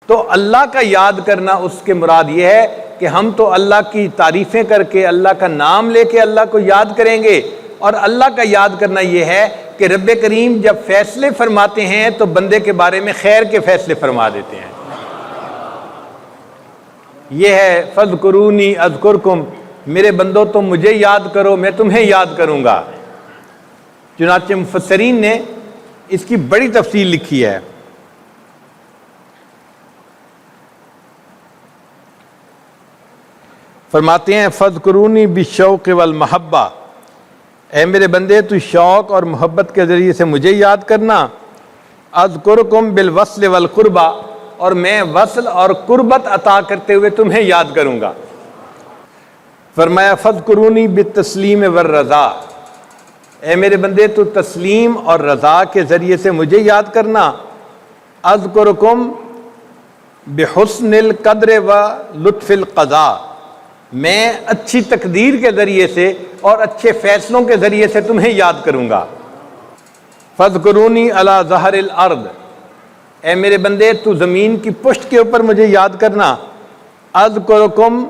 تو اللہ کا یاد کرنا اس کے مراد یہ ہے کہ ہم تو اللہ کی تعریفیں کر کے اللہ کا نام لے کے اللہ کو یاد کریں گے، اور اللہ کا یاد کرنا یہ ہے کہ رب کریم جب فیصلے فرماتے ہیں تو بندے کے بارے میں خیر کے فیصلے فرما دیتے ہیں۔ یہ ہے فاذکرونی اذکرکم، میرے بندو تم مجھے یاد کرو میں تمہیں یاد کروں گا۔ چنانچہ مفسرین نے اس کی بڑی تفصیل لکھی ہے۔ فرماتے ہیں فاذکرونی بالشوق والمحبہ، اے میرے بندے تو شوق اور محبت کے ذریعے سے مجھے یاد کرنا۔ اذکرکم بالوصل والقربہ، اور میں وصل اور قربت عطا کرتے ہوئے تمہیں یاد کروں گا۔ فرمایا فاذکرونی بالتسلیم والرضا، اے میرے بندے تو تسلیم اور رضا کے ذریعے سے مجھے یاد کرنا۔ اذکرکم بحسن القدر و لطف القضاء، میں اچھی تقدیر کے ذریعے سے اور اچھے فیصلوں کے ذریعے سے تمہیں یاد کروں گا۔ فاذکرونی علی ظہر الارض، اے میرے بندے تو زمین کی پشت کے اوپر مجھے یاد کرنا۔ اذکرکم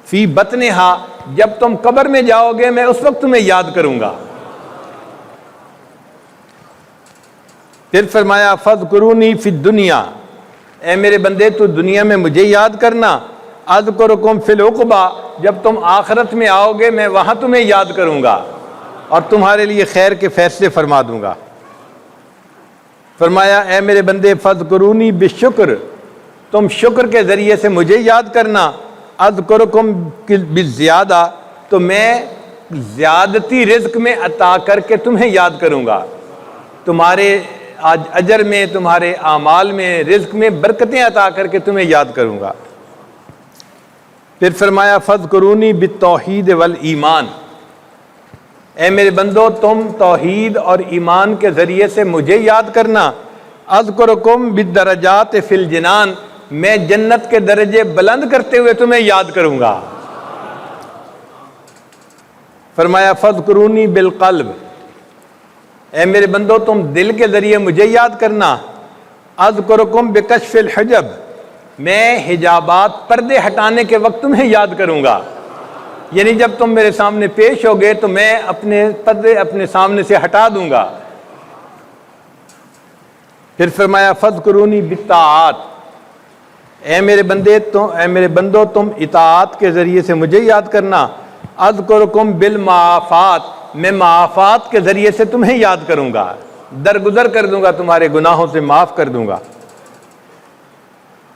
فی بطنہا، جب تم قبر میں جاؤ گے میں اس وقت تمہیں یاد کروں گا۔ پھر فرمایا فاذکرونی فی الدنیا، اے میرے بندے تو دنیا میں مجھے یاد کرنا۔ اذکرکم فی العقبہ، جب تم آخرت میں آؤ گے میں وہاں تمہیں یاد کروں گا اور تمہارے لیے خیر کے فیصلے فرما دوں گا۔ فرمایا اے میرے بندے فاذکرونی بالشکر، تم شکر کے ذریعے سے مجھے یاد کرنا۔ اذکرکم بالزیادہ، تو میں زیادتی رزق میں عطا کر کے تمہیں یاد کروں گا، تمہارے اجر میں تمہارے اعمال میں رزق میں برکتیں عطا کر کے تمہیں یاد کروں گا۔ پھر فرمایا فاذکرونی بالتوحید والایمان، اے میرے بندو تم توحید اور ایمان کے ذریعے سے مجھے یاد کرنا۔ اذکرکم بالدرجات فی الجنان، میں جنت کے درجے بلند کرتے ہوئے تمہیں یاد کروں گا۔ فرمایا فاذکرونی بالقلب، اے میرے بندو تم دل کے ذریعے مجھے یاد کرنا۔ اذکرکم بکشف الحجب، میں حجابات پردے ہٹانے کے وقت تمہیں یاد کروں گا، یعنی جب تم میرے سامنے پیش ہوگے تو میں اپنے پردے اپنے سامنے سے ہٹا دوں گا۔ پھر فرمایا فاذکرونی بالطاعات، اے میرے بندو تم اطاعت کے ذریعے سے مجھے یاد کرنا۔ اذکرکم بالمعافات، میں معافات کے ذریعے سے تمہیں یاد کروں گا، درگزر کر دوں گا، تمہارے گناہوں سے معاف کر دوں گا۔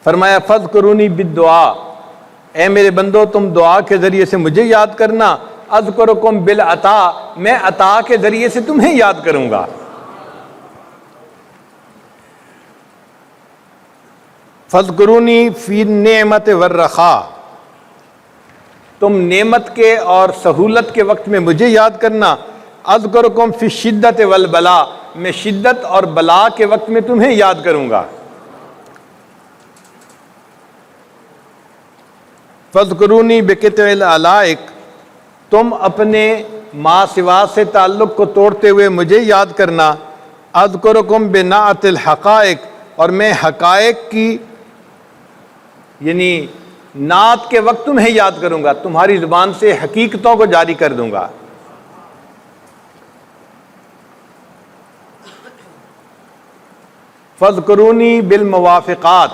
فرمایا فاذکرونی بالدعاء، اے میرے بندو تم دعا کے ذریعے سے مجھے یاد کرنا۔ اذکرکم بالعطا، میں عطا کے ذریعے سے تمہیں یاد کروں گا۔ فاذکرونی فی النعمت والرخاء، تم نعمت کے اور سہولت کے وقت میں مجھے یاد کرنا۔ اذکرکم فی الشدۃ والبلاء، میں شدت اور بلا کے وقت میں تمہیں یاد کروں گا۔ فاذکرونی بقطع العلائق، تم اپنے ما سوا سے تعلق کو توڑتے ہوئے مجھے یاد کرنا۔ اذکرکم بنعت الحقائق، اور میں حقائق کی یعنی نعت کے وقت تمہیں یاد کروں گا، تمہاری زبان سے حقیقتوں کو جاری کر دوں گا۔ فاذکرونی بالموافقات،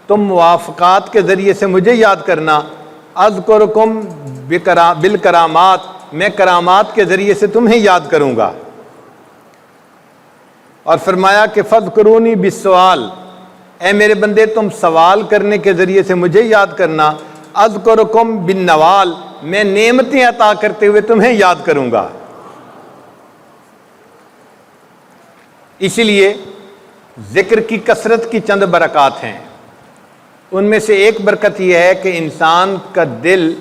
تم موافقات کے ذریعے سے مجھے یاد کرنا۔ اذکرکم بالکرامات، میں کرامات کے ذریعے سے تمہیں یاد کروں گا۔ اور فرمایا کہ فاذکرونی بالسؤال، اے میرے بندے تم سوال کرنے کے ذریعے سے مجھے یاد کرنا۔ اذکرکم بالنوال، میں نعمتیں عطا کرتے ہوئے تمہیں یاد کروں گا۔ اسی لیے ذکر کی کثرت کی چند برکات ہیں، ان میں سے ایک برکت یہ ہے کہ انسان کا دل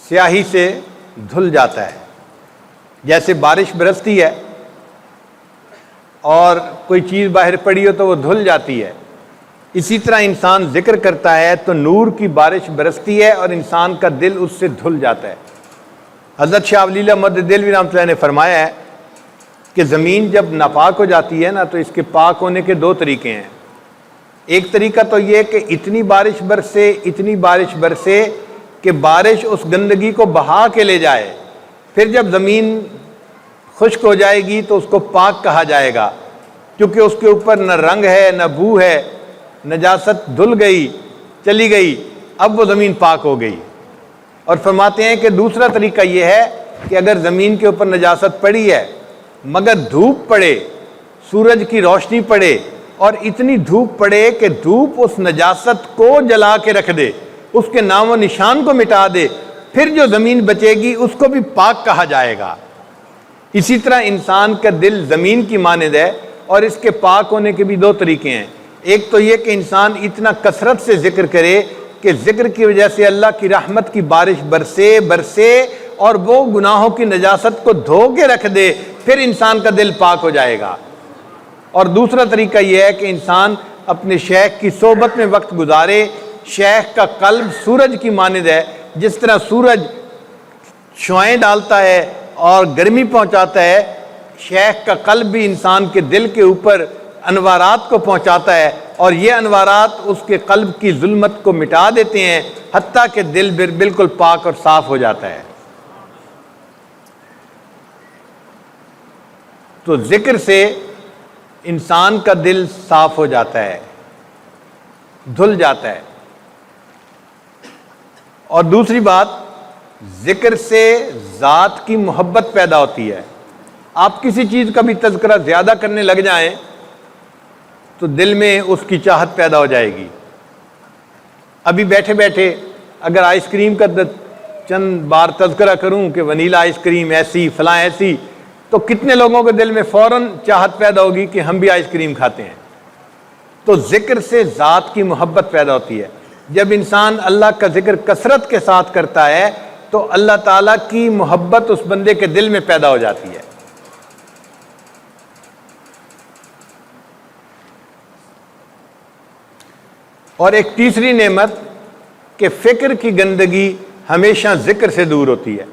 سیاہی سے دھل جاتا ہے، جیسے بارش برستی ہے اور کوئی چیز باہر پڑی ہو تو وہ دھل جاتی ہے، اسی طرح انسان ذکر کرتا ہے تو نور کی بارش برستی ہے اور انسان کا دل اس سے دھل جاتا ہے۔ حضرت شاہ ولی اللہ مدد دہلوی رحمۃ اللہ نے فرمایا ہے کہ زمین جب ناپاک ہو جاتی ہے نا تو اس کے پاک ہونے کے دو طریقے ہیں۔ ایک طریقہ تو یہ کہ اتنی بارش برسے کہ بارش اس گندگی کو بہا کے لے جائے، پھر جب زمین خشک ہو جائے گی تو اس کو پاک کہا جائے گا، کیونکہ اس کے اوپر نہ رنگ ہے نہ بو ہے، نجاست دھل گئی چلی گئی، اب وہ زمین پاک ہو گئی۔ اور فرماتے ہیں کہ دوسرا طریقہ یہ ہے کہ اگر زمین کے اوپر نجاست پڑی ہے مگر دھوپ پڑے، سورج کی روشنی پڑے اور اتنی دھوپ پڑے کہ دھوپ اس نجاست کو جلا کے رکھ دے، اس کے نام و نشان کو مٹا دے، پھر جو زمین بچے گی اس کو بھی پاک کہا جائے گا۔ اسی طرح انسان کا دل زمین کی مانند ہے، اور اس کے پاک ہونے کے بھی دو طریقے ہیں۔ ایک تو یہ کہ انسان اتنا کثرت سے ذکر کرے کہ ذکر کی وجہ سے اللہ کی رحمت کی بارش برسے اور وہ گناہوں کی نجاست کو دھو کے رکھ دے، پھر انسان کا دل پاک ہو جائے گا۔ اور دوسرا طریقہ یہ ہے کہ انسان اپنے شیخ کی صحبت میں وقت گزارے۔ شیخ کا قلب سورج کی مانند ہے، جس طرح سورج شعاعیں ڈالتا ہے اور گرمی پہنچاتا ہے، شیخ کا قلب بھی انسان کے دل کے اوپر انوارات کو پہنچاتا ہے، اور یہ انوارات اس کے قلب کی ظلمت کو مٹا دیتے ہیں، حتیٰ کہ دل بالکل پاک اور صاف ہو جاتا ہے۔ تو ذکر سے انسان کا دل صاف ہو جاتا ہے، دھل جاتا ہے۔ اور دوسری بات، ذکر سے ذات کی محبت پیدا ہوتی ہے۔ آپ کسی چیز کا بھی تذکرہ زیادہ کرنے لگ جائیں تو دل میں اس کی چاہت پیدا ہو جائے گی۔ ابھی بیٹھے بیٹھے اگر آئس کریم کا چند بار تذکرہ کروں کہ ونیلا آئس کریم ایسی فلاں ایسی، تو کتنے لوگوں کے دل میں فوراً چاہت پیدا ہوگی کہ ہم بھی آئس کریم کھاتے ہیں۔ تو ذکر سے ذات کی محبت پیدا ہوتی ہے۔ جب انسان اللہ کا ذکر کثرت کے ساتھ کرتا ہے تو اللہ تعالیٰ کی محبت اس بندے کے دل میں پیدا ہو جاتی ہے۔ اور ایک تیسری نعمت کہ فکر کی گندگی ہمیشہ ذکر سے دور ہوتی ہے۔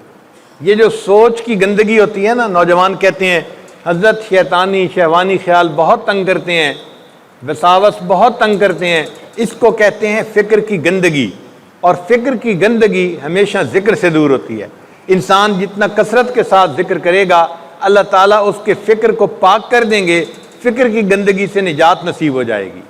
یہ جو سوچ کی گندگی ہوتی ہے نا، نوجوان کہتے ہیں حضرت شیطانی شہوانی خیال بہت تنگ کرتے ہیں، وساوس بہت تنگ کرتے ہیں، اس کو کہتے ہیں فکر کی گندگی۔ اور فکر کی گندگی ہمیشہ ذکر سے دور ہوتی ہے۔ انسان جتنا کثرت کے ساتھ ذکر کرے گا، اللہ تعالیٰ اس کے فکر کو پاک کر دیں گے، فکر کی گندگی سے نجات نصیب ہو جائے گی۔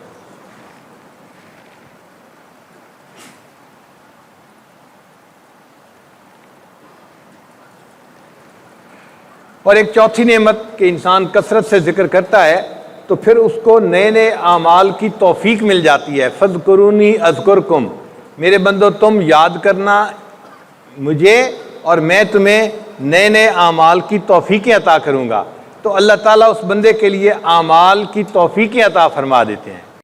اور ایک چوتھی نعمت کہ انسان کثرت سے ذکر کرتا ہے تو پھر اس کو نئے نئے اعمال کی توفیق مل جاتی ہے۔ فَاذْكُرُونِي أَذْكُرْكُمْ، میرے بندو تم یاد کرنا مجھے اور میں تمہیں نئے نئے اعمال کی توفیقیں عطا کروں گا۔ تو اللہ تعالیٰ اس بندے کے لیے اعمال کی توفیقیں عطا فرما دیتے ہیں۔